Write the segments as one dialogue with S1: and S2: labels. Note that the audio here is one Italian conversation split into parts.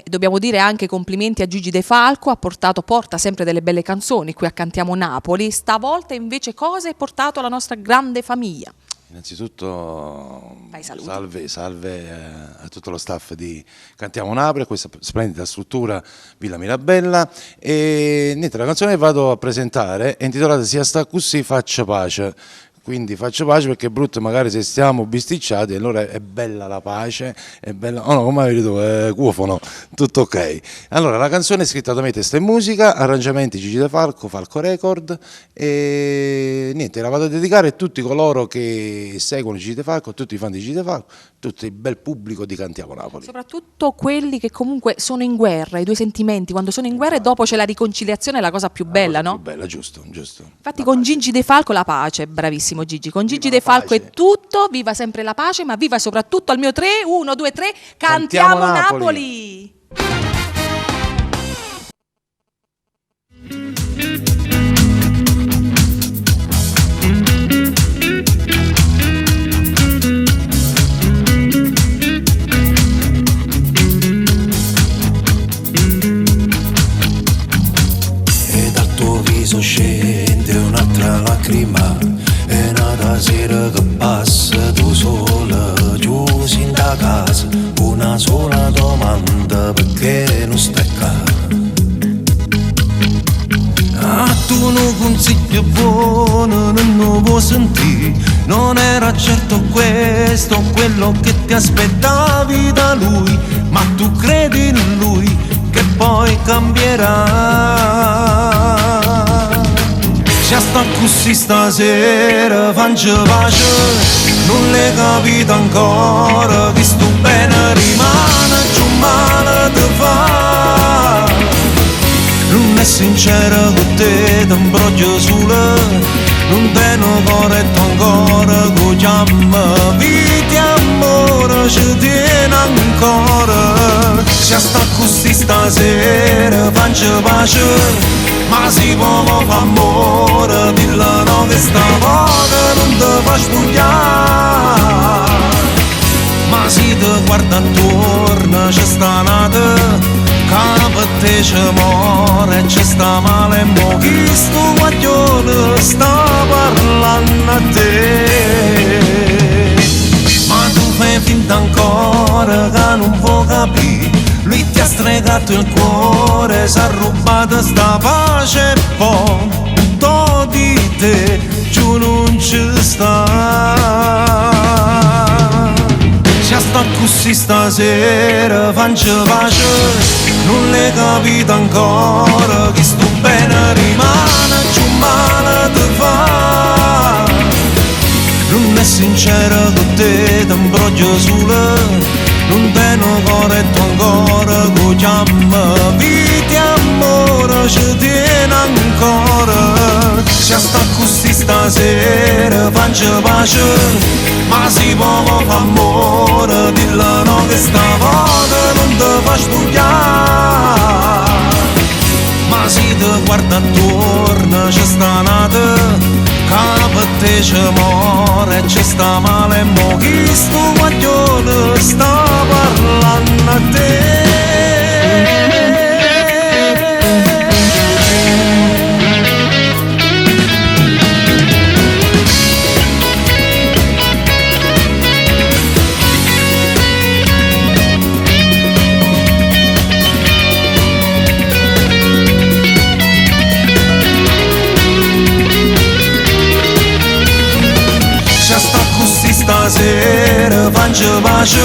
S1: Dobbiamo dire anche complimenti a Gigi De Falco, porta sempre delle belle canzoni qui a Cantiamo Napoli. Stavolta invece cosa hai portato alla nostra grande famiglia?
S2: Innanzitutto salve a tutto lo staff di Cantiamo Napoli, a questa splendida struttura Villa Mirabella, e niente, la canzone che vado a presentare è intitolata Sia sta così faccia pace. Quindi faccio pace perché è brutto magari se stiamo bisticciati, allora è bella la pace, è bella, oh no, come avevi detto, è cuofono, tutto ok. Allora la canzone è scritta da me, testa e musica, arrangiamenti Gigi De Falco, Falco Record, e niente, la vado a dedicare a tutti coloro che seguono Gigi De Falco, a tutti i fan di Gigi De Falco, tutto il bel pubblico di Cantiamo Napoli.
S1: Soprattutto quelli che comunque sono in guerra, i due sentimenti, quando sono in guerra e dopo c'è la riconciliazione, è la cosa più bella, no?
S2: Più bella, giusto.
S1: Infatti con Gigi De Falco la pace, bravissimo Gigi, con Gigi De Falco è tutto, viva sempre la pace, ma viva soprattutto al mio 3, 1, 2, 3, Cantiamo Napoli!
S3: E dal tuo viso scende un'altra lacrima, è nata sera che passa tu sola, chiusi in da casa, una sola domanda, perché non stai qua? Ah, tu un consiglio buono non puoi sentire, non era certo questo quello che ti aspettavi da lui, ma tu credi in lui che poi cambierà. Se sta così stasera, faccia pace, non l'hai capito ancora, che sto bene rimane, giù male te fa. Non è sincero con te, ti imbroglio sola, non te ne corretto ancora, che chiama vita amore, ci tiene ancora. Se sta così stasera, faccia pace, ma si può fare amore, dilla no che stavolta non ti fa spogliare. Ma si ti guarda intorno, c'è sta nata, che per te c'è muore, c'è sta male, mo chi sto guaglione sta parlando a te. Ma tu fai finta ancora che non puoi capire, lui ti ha stregato il cuore, s'ha rubato sta pace e poi tutto di te giù non ci sta. Se sta così stasera, faccia pace, non l'hai capito ancora, che sto bene rimane, giù male te fa. Non è sincero con te, ti imbroglio sola, non te ne corretto ancora, che chiama vita amore, ci tiene ancora. Se sta così stasera, faccia pace, ma si può fare amore, dilla no che stavolta non ti fa spogliare. Ma si ti guarda intorno, c'è sta nata, che per te c'è muore, c'è sta male, mo chi sto guaglione sta parlando a te. Stasera faccia pace,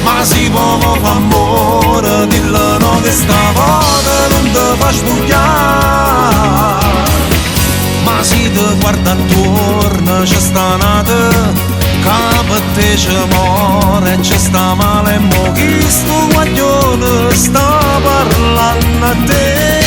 S3: ma si può fare amore, dilla no che stavolta non ti fa spogliare. Ma si ti guarda intorno, c'è sta nata, che per te c'è muore, c'è sta male, mo chi sto guaglione sta parlando a te.